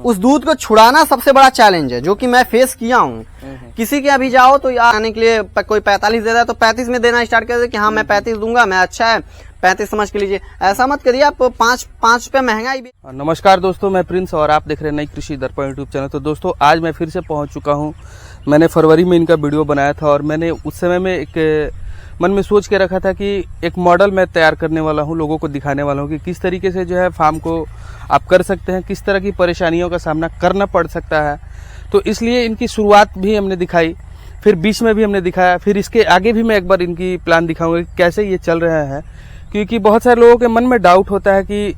उस दूध को छुड़ाना सबसे बड़ा चैलेंज है, जो कि मैं फेस किया हूँ। किसी के अभी जाओ तो आने के लिए कोई 45 दे रहा है तो 35 में देना स्टार्ट कर दे कि हाँ मैं 35 दूंगा, मैं अच्छा है 35 समझ के लीजिए। ऐसा मत करिए, आप 5 रुपए महंगाई भी। नमस्कार दोस्तों, मैं प्रिंस और आप देख रहे हैं नई कृषि दर्पण यूट्यूब चैनल। तो दोस्तों आज मैं फिर से पहुंच चुका हूं। मैंने फरवरी में इनका वीडियो बनाया था और मैंने उस समय में एक मन में सोच के रखा था कि एक मॉडल मैं तैयार करने वाला हूं, लोगों को दिखाने वाला हूं कि किस तरीके से जो है फार्म को आप कर सकते हैं, किस तरह की परेशानियों का सामना करना पड़ सकता है। तो इसलिए इनकी शुरुआत भी हमने दिखाई, फिर बीच में भी हमने दिखाया, फिर इसके आगे भी मैं एक बार इनकी प्लान दिखाऊंगा कि कैसे ये चल रहा है। क्योंकि बहुत सारे लोगों के मन में डाउट होता है कि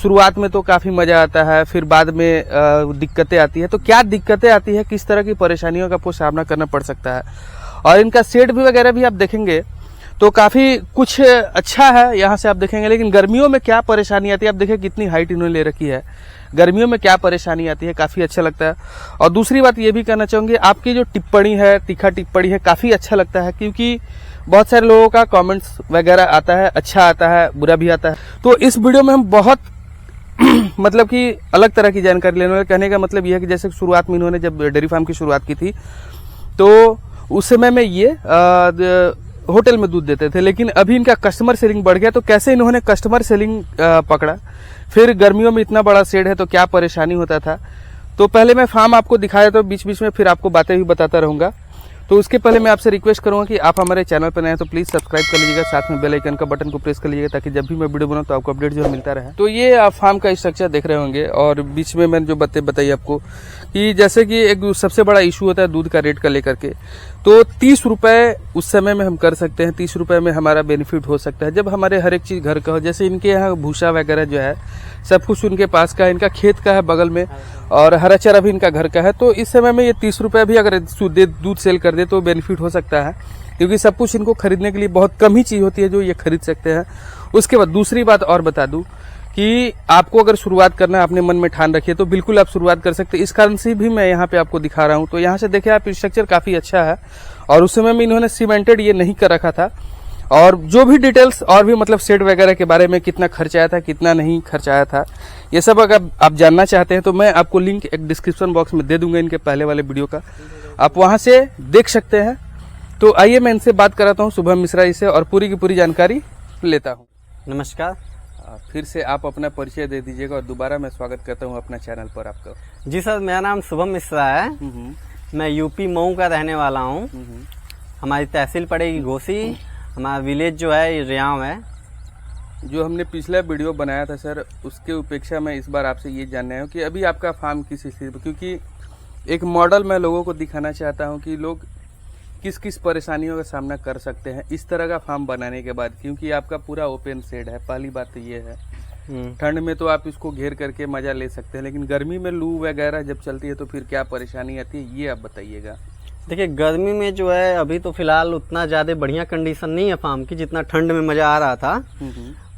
शुरुआत में तो काफ़ी मज़ा आता है, फिर बाद में दिक्कतें आती है। तो क्या दिक्कतें आती है, किस तरह की परेशानियों का आपको सामना करना पड़ सकता है। और इनका शेड भी वगैरह भी आप देखेंगे तो काफ़ी कुछ अच्छा है, यहाँ से आप देखेंगे। लेकिन गर्मियों में क्या परेशानी आती है, आप देखिए कितनी हाइट इन्होंने ले रखी है। गर्मियों में क्या परेशानी आती है, काफ़ी अच्छा लगता है। और दूसरी बात ये भी कहना चाहूँगी, आपकी जो टिप्पणी है, तीखा टिप्पणी है, काफ़ी अच्छा लगता है। क्योंकि बहुत सारे लोगों का कमेंट्स वगैरह आता है, अच्छा आता है, बुरा भी आता है। तो इस वीडियो में हम बहुत मतलब कि अलग तरह की जानकारी लेने वाले। कहने का मतलब यह है कि जैसे शुरुआत में इन्होंने जब डेयरी फार्म की शुरुआत की थी तो उस समय में ये होटल में दूध देते थे, लेकिन अभी इनका कस्टमर सेलिंग बढ़ गया। तो कैसे इन्होंने कस्टमर सेलिंग पकड़ा, फिर गर्मियों में इतना बड़ा शेड है तो क्या परेशानी होता था। तो पहले मैं फार्म आपको दिखाया, तो बीच बीच में फिर आपको बातें भी बताता रहूंगा। तो उसके पहले मैं आपसे रिक्वेस्ट करूंगा कि आप हमारे चैनल पर नए हैं तो प्लीज़ सब्सक्राइब कर लीजिएगा, साथ में बेल आइकन का बटन को प्रेस कर लीजिएगा ताकि जब भी मैं वीडियो बनाऊं तो आपको अपडेट जो है मिलता रहे। तो ये आप फार्म का स्ट्रक्चर देख रहे होंगे और बीच में मैंने जो बातें बताई आपको कि जैसे कि एक सबसे बड़ा इशू होता है दूध का रेट का लेकर के। तो 30 रुपये उस समय में हम कर सकते हैं, 30 रुपये में हमारा बेनिफिट हो सकता है जब हमारे हर एक चीज़ घर का हो। जैसे इनके यहाँ भूसा वगैरह जो है सब कुछ उनके पास का है, इनका खेत का है बगल में, और हरा चारा भी इनका घर का है। तो इस समय में ये 30 रुपये भी अगर दूध सेल कर दे तो बेनिफिट हो सकता है, क्योंकि सब कुछ इनको खरीदने के लिए बहुत कम ही चीज़ होती है जो ये खरीद सकते हैं। उसके बाद दूसरी बात और बता दूं कि आपको अगर शुरुआत करना है, अपने मन में ठान रखिए तो बिल्कुल आप शुरुआत कर सकते हैं। इस कारण से भी मैं यहाँ पे आपको दिखा रहा हूँ। तो यहाँ से देखिए आप, स्ट्रक्चर काफ़ी अच्छा है और उस समय में इन्होंने सीमेंटेड ये नहीं कर रखा था। और जो भी डिटेल्स और भी मतलब शेड वगैरह के बारे में, कितना खर्च आया था, कितना नहीं खर्च आया था, ये सब अगर आप जानना चाहते हैं तो मैं आपको लिंक एक डिस्क्रिप्शन बॉक्स में दे दूंगा इनके पहले वाले वीडियो का, आप वहाँ से देख सकते हैं। तो आइए मैं इनसे बात कराता हूँ, शुभम मिश्रा जी से, और पूरी की पूरी जानकारी लेता हूँ। नमस्कार। फिर से आप अपना परिचय दे दीजिएगा और दोबारा मैं स्वागत करता हूँ अपना चैनल पर आपका। जी सर, मेरा नाम शुभम मिश्रा है। मैं यूपी मऊ का रहने वाला हूँ। हमारी तहसील पड़ेगी घोसी, हमारा विलेज जो है रियाव है। जो हमने पिछला वीडियो बनाया था सर, उसके उपेक्षा मैं इस बार आपसे ये जानना है कि अभी आपका फार्म किस स्थिति पर, क्योंकि एक मॉडल मैं लोगों को दिखाना चाहता हूँ कि लोग किस किस परेशानियों का सामना कर सकते हैं इस तरह का फार्म बनाने के बाद। क्योंकि आपका पूरा ओपन शेड है, पहली बात तो ये है। ठंड में तो आप इसको घेर करके मजा ले सकते हैं, लेकिन गर्मी में लू वगैरह जब चलती है तो फिर क्या परेशानी आती है, ये आप बताइएगा। देखिए गर्मी में जो है अभी तो फिलहाल उतना ज्यादा बढ़िया कंडीशन नहीं है फार्म की, जितना ठंड में मजा आ रहा था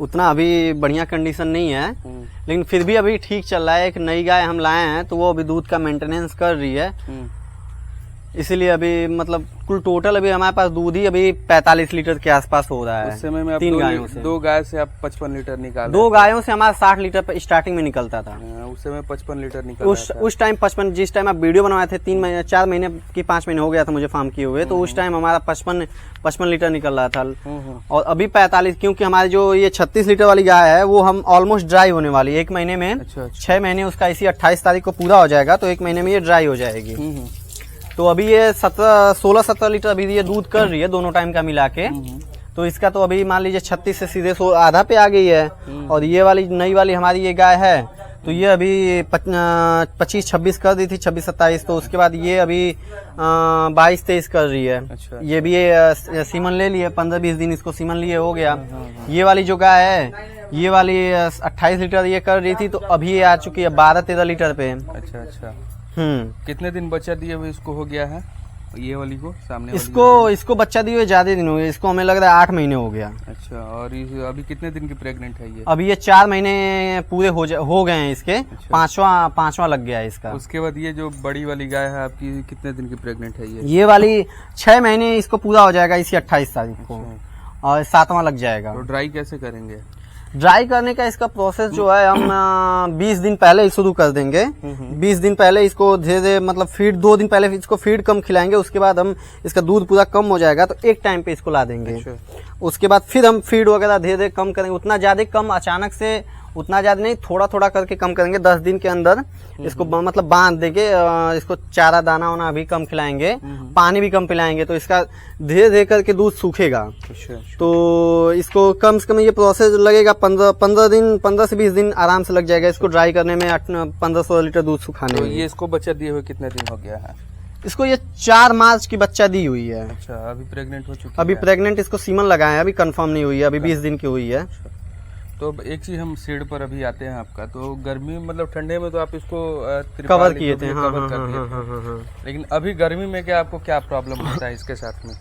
उतना अभी बढ़िया कंडीशन नहीं है। लेकिन फिर भी अभी ठीक चल रहा है। एक नई गाय हम लाए हैं तो वो अभी दूध का मेंटेनेंस कर रही है, इसीलिए अभी मतलब कुल टोटल अभी हमारे पास दूध ही अभी 45 लीटर के आसपास हो रहा है। उस समय में 3 गायों से, 2 गाय से आप 55 लीटर निकाल, 2 गायों से हमारा 60 लीटर स्टार्टिंग में निकलता था। उस समय 55 लीटर निकल उस टाइम 55, जिस टाइम आप वीडियो बनवाए थे 4 महीने की 5 महीने हो गया था मुझे फार्म किए हुए, तो उस टाइम हमारा 55 लीटर निकल रहा था। और अभी 45, क्योंकि हमारी जो ये 36 लीटर वाली गाय है वो हम ऑलमोस्ट ड्राई होने वाली है 1 महीने में। अच्छा। 6 महीने उसका इसी 28 तारीख को पूरा हो जाएगा, तो 1 महीने में ये ड्राई हो जाएगी। तो अभी ये 16-17 लीटर अभी ये दूध कर रही है दोनों टाइम का मिला के। तो इसका तो अभी मान लीजिए 36 से सीधे आधा पे आ गई है। और ये वाली नई वाली हमारी ये गाय है तो ये अभी 25-26 कर दी थी, 26-27। तो उसके बाद ये अभी 22-23 कर रही है। अच्छा। ये भी सीमन ले लिए, 15-20 दिन इसको सीमन लिए हो गया। ये वाली जो गाय है ये वाली 28 लीटर ये कर रही थी, तो अभी ये आ चुकी है 12-13 लीटर पे। अच्छा। कितने दिन बच्चा दिए हुए इसको हो गया है, ये वाली को सामने वाली इसको बच्चा दिए हुए ज्यादा दिन हो गए, इसको हमें लग रहा है 8 महीने हो गया। अच्छा। और अभी कितने दिन की प्रेग्नेंट है ये? अभी ये 4 महीने पूरे हो गए हैं इसके। अच्छा। पांचवा लग गया है इसका। उसके बाद ये जो बड़ी वाली गाय है आपकी, कितने दिन की प्रेग्नेंट है ये वाली 6 महीने इसको पूरा हो जाएगा इसी 28 तारीख को। और 7वां लग जाएगा। तो ड्राई कैसे करेंगे? ड्राई करने का इसका प्रोसेस जो है हम 20 दिन पहले ही शुरू कर देंगे। 20 दिन पहले इसको धीरे धीरे मतलब फीड 2 दिन पहले इसको फीड कम खिलाएंगे, उसके बाद हम इसका दूध पूरा कम हो जाएगा तो एक टाइम पे इसको ला देंगे। अच्छा। उसके बाद फिर हम फीड वगैरह धीरे धीरे कम करेंगे, उतना ज्यादा कम अचानक से उतना ज्यादा नहीं, थोड़ा थोड़ा करके कम करेंगे। 10 दिन के अंदर इसको मतलब बांध देंगे, इसको चारा दाना वाना भी कम खिलाएंगे, पानी भी कम पिलाएंगे, तो इसका धीरे धीरे करके दूध सूखेगा। अच्छा। तो इसको कम से कम ये प्रोसेस लगेगा 15 से 20 दिन आराम से लग जाएगा इसको ड्राई करने में, 1500 लीटर दूध सुखाने तो में। ये इसको बच्चा दिए हुए कितने दिन हो गया है? इसको ये 4 मार्च की बच्चा दी हुई है। अच्छा, अभी प्रेग्नेंट हो चुकी अभी है? प्रेग्नेंट इसको सीमन लगाए हैं, अभी कंफर्म नहीं हुई है, अभी 20 दिन की हुई है। तो अब एक चीज हम शेड पर अभी आते हैं आपका, तो गर्मी मतलब ठंडे में तो आप इसको कवर किए थे, हाँ, कवर कर दिए थे। लेकिन अभी गर्मी में क्या आपको क्या प्रॉब्लम होता है इसके साथ में?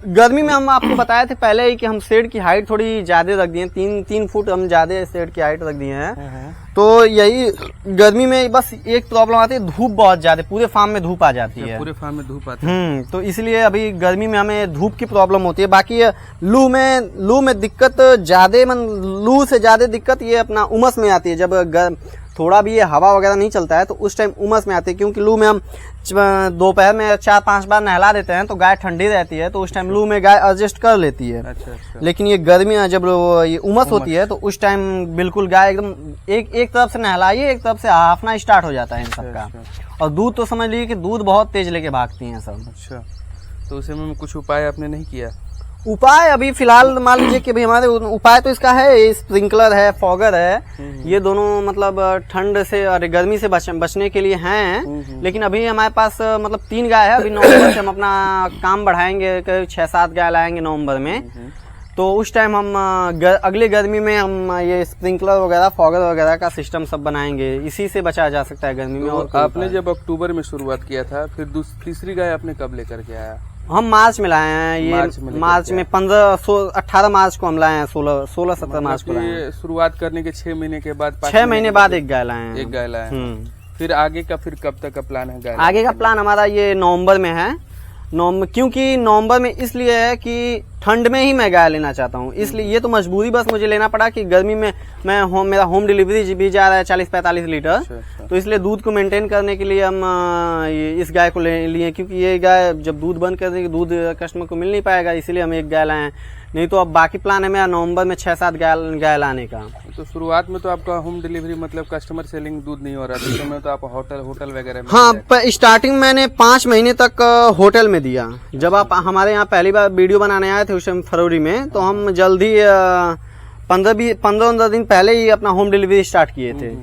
गर्मी में हम आपको बताए थे पहले ही कि हम शेड की हाइट थोड़ी ज्यादा रख दिए, 3 फुट हम ज्यादा शेड की हाइट रख दिए हैं। तो यही गर्मी में बस एक प्रॉब्लम आती है, धूप बहुत ज्यादा, पूरे फार्म में धूप आ जाती है। पूरे फार्म में धूप आती है। तो इसलिए अभी गर्मी में हमें धूप की प्रॉब्लम होती है। बाकी लू में दिक्कत ज्यादा, लू से ज्यादा दिक्कत ये अपना उमस में आती है। जब थोड़ा भी ये हवा वगैरह नहीं चलता है तो उस टाइम उमस में आती है, क्योंकि लू में हम दोपहर में 4-5 बार नहला देते हैं तो गाय ठंडी रहती है, तो उस टाइम लू में गाय एडजस्ट कर लेती है। अच्छा। लेकिन ये गर्मी जब ये उमस होती है तो उस टाइम बिल्कुल गाय एकदम एक तरफ से नहलाइए, एक तरफ से हाफना स्टार्ट हो जाता है इन सबका। और दूध तो समझ लीजिए कि दूध बहुत तेज लेके भागती हैं सब। अच्छा, तो उस समय में कुछ उपाय आपने नहीं किया? उपाय अभी फिलहाल मान लीजिए कि भाई हमारे उपाय तो इसका है, स्प्रिंकलर है, फॉगर है, ये दोनों मतलब ठंड से और गर्मी से बचने के लिए हैं। लेकिन अभी हमारे पास मतलब 3 गाय है। अभी नवंबर से हम अपना काम बढ़ाएंगे, 6-7 गाय लाएंगे नवंबर में, तो उस टाइम हम अगले गर्मी में हम ये स्प्रिंकलर वगैरह, फॉगर वगैरह का सिस्टम सब बनाएंगे। इसी से बचाया जा सकता है गर्मी में। तो और आपने जब अक्टूबर में शुरुआत किया था, फिर तीसरी गाय आपने कब लेकर के आया? हम मार्च में लाए हैं, ये मार्च में 18 मार्च को हम लाए हैं, 16-17 मार्च को लाए हैं। शुरुआत करने के 6 महीने के बाद, 6 महीने बाद एक गाय लाए हैं। एक गाय लाए हैं। फिर आगे का फिर कब तक का प्लान है गाय? आगे का प्लान हमारा ये नवंबर में है। क्योंकि नवंबर में इसलिए है कि ठंड में ही मैं गाय लेना चाहता हूँ, इसलिए ये तो मजबूरी बस मुझे लेना पड़ा कि गर्मी में मेरा होम डिलीवरी भी जा रहा है 40-45 लीटर। अच्छा। तो इसलिए दूध को मेंटेन करने के लिए हम इस गाय को ले लिए, क्योंकि ये गाय जब दूध बंद कर देगी दूध कस्टमर को मिल नहीं पाएगा, इसीलिए हम एक गाय लाए हैं। नहीं तो अब बाकी प्लान है मेरा नवंबर में 6-7 गाय लाने का। तो शुरुआत में तो आपका होम डिलीवरी मतलब कस्टमर सेलिंग दूध नहीं हो रहा था, तो आप होटल वगैरह में? हाँ, स्टार्टिंग मैंने 5 महीने तक होटल में दिया। जब आप हमारे यहाँ पहली बार वीडियो बनाने आए थे उस टाइम फरवरी में, तो हम जल्दी 15 दिन पहले ही अपना होम डिलीवरी स्टार्ट किए थे।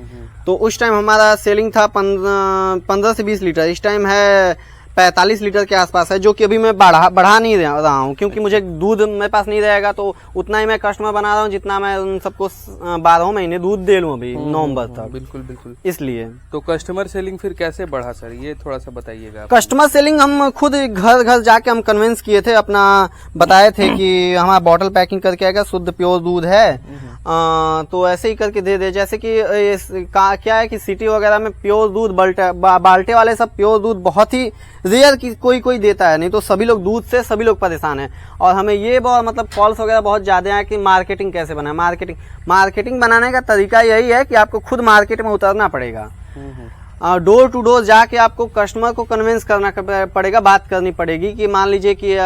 तो उस टाइम हमारा सेलिंग था 15 से 20 लीटर। इस टाइम है 45 लीटर के आसपास है, जो कि अभी मैं बढ़ा नहीं रहा हूँ, क्योंकि मुझे दूध मेरे पास नहीं रहेगा तो उतना ही मैं कस्टमर बना रहा हूँ जितना मैं उन सबको 12 महीने दूध दे लूँ अभी नवंबर तक। बिल्कुल। इसलिए तो कस्टमर सेलिंग फिर कैसे बढ़ा सर, ये थोड़ा सा बताइएगा। कस्टमर सेलिंग हम खुद घर जाके हम कन्विंस किए थे, अपना बताए थे कि हमारा बॉटल पैकिंग करके आएगा, शुद्ध प्योर दूध है। तो ऐसे ही करके दे दे। जैसे कि क्या है कि सिटी वगैरह में प्योर दूध बाल्टे वाले सब प्योर दूध बहुत ही रेयर की कोई देता है, नहीं तो सभी लोग दूध से सभी लोग परेशान हैं। और हमें ये बहुत मतलब कॉल्स वगैरह बहुत ज्यादा है कि मार्केटिंग कैसे बनाए। मार्केटिंग बनाने का तरीका यही है कि आपको खुद मार्केट में उतरना पड़ेगा, डोर टू डोर जाके आपको कस्टमर को कन्विंस करना पड़ेगा, बात करनी पड़ेगी। कि मान लीजिए कि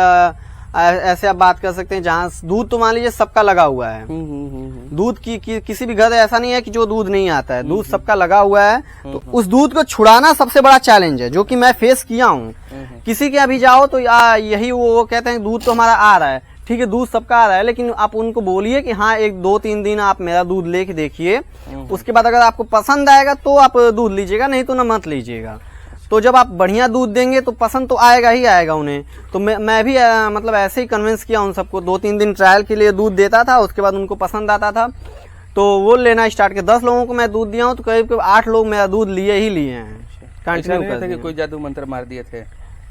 ऐसे आप बात कर सकते हैं जहाँ दूध तो मान लीजिए सबका लगा हुआ है, दूध की किसी भी घर ऐसा नहीं है कि जो दूध नहीं आता है, दूध सबका लगा हुआ है। तो उस दूध को छुड़ाना सबसे बड़ा चैलेंज है, जो कि मैं फेस किया हूँ। किसी के अभी जाओ तो यही वो कहते हैं दूध तो हमारा आ रहा है, ठीक है दूध सबका आ रहा है, लेकिन आप उनको बोलिए कि हाँ 1-2-3 दिन आप मेरा दूध लेके देखिए, उसके बाद अगर आपको पसंद आएगा तो आप दूध लीजिएगा, नहीं तो ना मत लीजिएगा। तो जब आप बढ़िया दूध देंगे तो पसंद तो आएगा ही आएगा उन्हें। तो मैं भी मतलब ऐसे ही कन्विंस किया उन सबको। 2-3 दिन ट्रायल के लिए दूध देता था, उसके बाद उनको पसंद आता था तो वो लेना स्टार्ट किया। 10 लोगों को मैं दूध दिया हूँ तो करीब 8 लोग मेरा दूध लिए हैं। कंटिन्यू कोई जादू मंत्र मार दिए थे?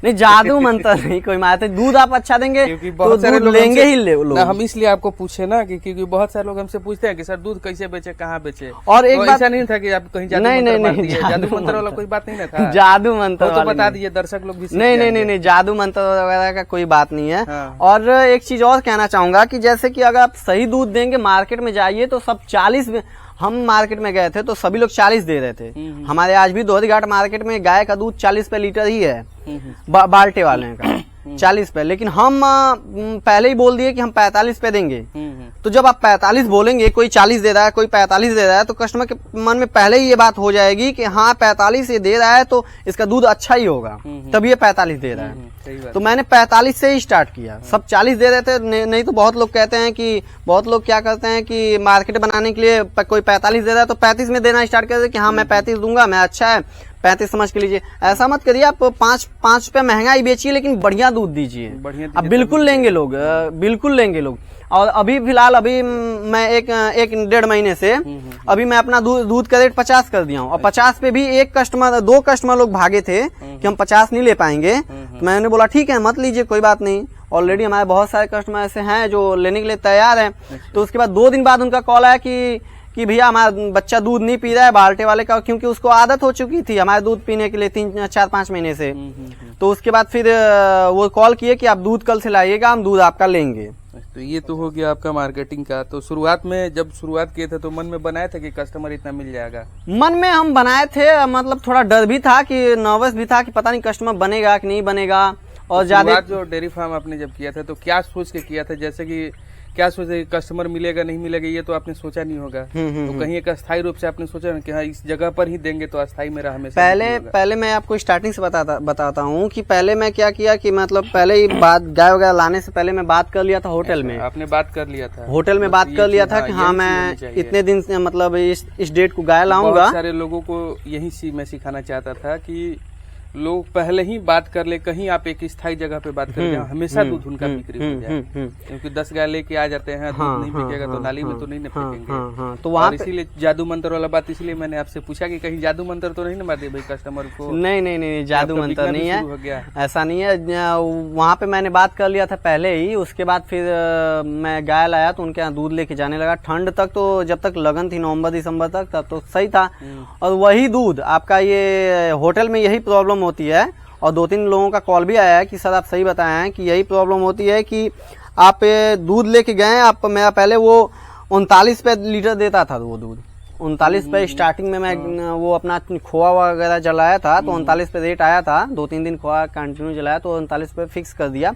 नहीं जादू मंत्र नहीं कोई मारते, दूध आप अच्छा देंगे क्योंकि तो बहुत सारे दूध लोग लेंगे हमसे- ही लोग। ना, हम इसलिए आपको पूछे ना कि क्योंकि बहुत सारे लोग हमसे पूछते हैं कि सर दूध कैसे बेचे, कहाँ बेचे। और एक तो बात ऐसा नहीं था कि आप कहीं जादू नहीं, मंत्र नहीं, मार नहीं, दिए, जादू मंत्र वाला कोई बात नहीं ना था। जादू मंत्र वो तो वाली बता नहीं। दीजिए, दर्शक लोग भी सीख नहीं नहीं जाएंगे। नहीं नहीं जादू मंत्र वगैरह का कोई बात नहीं है। हाँ। और एक चीज और कहना चाहूंगा कि जैसे कि अगर आप सही दूध देंगे, मार्केट में जाइए तो सब 40, हम मार्केट में गए थे तो सभी लोग 40 दे रहे थे। हमारे आज भी दोहरी घाट मार्केट में गाय का दूध 40 रुपए लीटर ही है, बाल्टे वाले का 40 रुपए, लेकिन हम पहले ही बोल दिए कि हम 45 पे देंगे। तो जब आप 45 बोलेंगे, कोई 40 दे रहा है, कोई 45 दे रहा है, तो कस्टमर के मन में पहले ही ये बात हो जाएगी कि हाँ 45 ये दे रहा है तो इसका दूध अच्छा ही होगा, तब ये 45 दे रहा है। सही बात। तो मैंने 45 से ही स्टार्ट किया। सब 40 दे रहे थे, नहीं तो बहुत लोग कहते हैं कि, बहुत लोग क्या करते हैं कि मार्केट बनाने के लिए कोई 45 दे रहा है तो 35 में देना स्टार्ट कर दे कि हाँ मैं 35 दूंगा, मैं अच्छा है 35 समझ के लीजिए। ऐसा मत करिए, आप 5 रुपए महंगाई बेचिए लेकिन बढ़िया दूध दीजिए, बढ़िया अब बिल्कुल लेंगे लोग, बिल्कुल लेंगे लोग। और अभी फिलहाल अभी मैं एक 1.5 महीने से अभी मैं अपना दूध का रेट 50 कर दिया हूँ। और 50 पे भी दो कस्टमर लोग भागे थे कि हम 50 नहीं ले पाएंगे, तो मैंने बोला ठीक है मत लीजिए, कोई बात नहीं। ऑलरेडी हमारे बहुत सारे कस्टमर ऐसे हैं जो लेने के लिए तैयार हैं। तो उसके बाद 2 दिन बाद उनका कॉल आया कि भैया हमारा बच्चा दूध नहीं पी रहा है बाल्टे वाले का, क्योंकि उसको आदत हो चुकी थी हमारे दूध पीने के लिए 3-4-5 महीने से। तो उसके बाद फिर वो कॉल किए कि आप दूध कल से लाइएगा, हम दूध आपका लेंगे। तो ये तो हो गया आपका मार्केटिंग का। तो शुरुआत में जब शुरुआत किए थे तो मन में बनाया था कि कस्टमर इतना मिल जाएगा? मन में हम बनाए थे, मतलब थोड़ा डर भी था, कि नर्वस भी था कि पता नहीं कस्टमर बनेगा कि नहीं बनेगा। और ज्यादा जो डेयरी फार्म आपने जब किया था तो क्या सोच के किया था, जैसे कि क्या सोचे कस्टमर मिलेगा नहीं मिलेगा, ये तो आपने सोचा नहीं होगा। तो कहीं एक अस्थायी रूप से आपने सोचा कि हाँ इस जगह पर ही देंगे तो अस्थायी मेरा हमेशा। पहले मैं आपको स्टार्टिंग से बताता हूँ कि पहले मैं क्या किया कि मतलब पहले ही बात गाय वगैरह लाने से पहले मैं बात कर लिया था होटल में। आपने बात कर लिया था होटल में, बात कर लिया था कि हाँ मैं इतने दिन से मतलब इस डेट को गाय लाऊंगा। सारे लोगों को यही मैं सिखाना चाहता था कि लोग पहले ही बात कर ले, कहीं आप एक स्थायी जगह पे बात करें हमेशा दूध उनका बिक्री हो जाए। क्योंकि 10 गाय लेके आ जाते हैं, दूध नहीं बिकेगा तो नाली में तो नहीं न फेंकेंगे। तो वहाँ इसीलिए जादू मंत्र वाला बात इसलिए मैंने आपसे पूछा कि कहीं जादू मंत्र तो नहीं ना मार दिया भाई कस्टमर को। नहीं जादू मंत्र नहीं है, ऐसा नहीं है। वहाँ पे मैंने बात कर लिया था पहले ही। उसके बाद फिर मैं गाय लाया तो उनके यहाँ दूध लेके जाने लगा। ठंड तक तो जब तक लगन थी नवंबर दिसंबर तक, तब तो सही था। और वही दूध आपका ये होटल में यही प्रॉब्लम होती है। और 2-3 लोगों का कॉल भी आया है कि सर आप सही बताए हैं कि यही प्रॉब्लम होती है कि आप दूध लेके गए, आप मेरा पहले वो 39 पे लीटर देता था वो दूध, 39 पे स्टार्टिंग में मैं वो अपना खोआ वगैरह जलाया था तो 39 पे रेट आया था। 2-3 दिन खोआ कंटिन्यू जलाया तो 39 पे फिक्स कर दिया।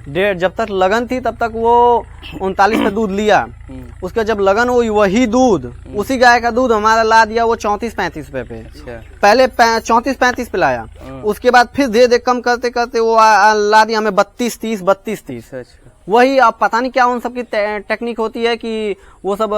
डेढ़ जब तक लगन थी तब तक वो 39 पे दूध लिया। उसका जब लगन हुई वही दूध, उसी गाय का दूध हमारा ला दिया वो 34-35 रुपए पे। पहले 34-35 पे लाया, उसके बाद फिर धीरे धीरे कम करते करते वो ला दिया हमें 32-30। वही अब पता नहीं क्या उन सब की टेक्निक होती है कि वो सब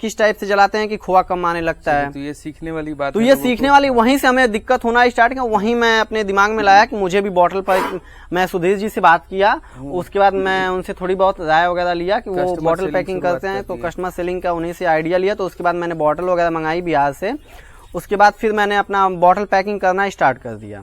किस टाइप से जलाते हैं कि खोआ कम आने लगता है। तो ये सीखने वाली बात तो ये सीखने वाली, वहीं से हमें दिक्कत होना स्टार्ट किया। वहीं मैं अपने दिमाग में लाया कि मुझे भी बॉटल पर, मैं सुधीर जी से बात किया। उसके बाद मैं उनसे थोड़ी बहुत राय वगैरह लिया कि वो बॉटल पैकिंग करते हैं, तो कस्टमर सेलिंग का उन्हीं से आइडिया लिया। तो उसके बाद मैंने बॉटल वगैरह मंगाई बिहार से। उसके बाद फिर मैंने अपना बॉटल पैकिंग करना स्टार्ट कर दिया।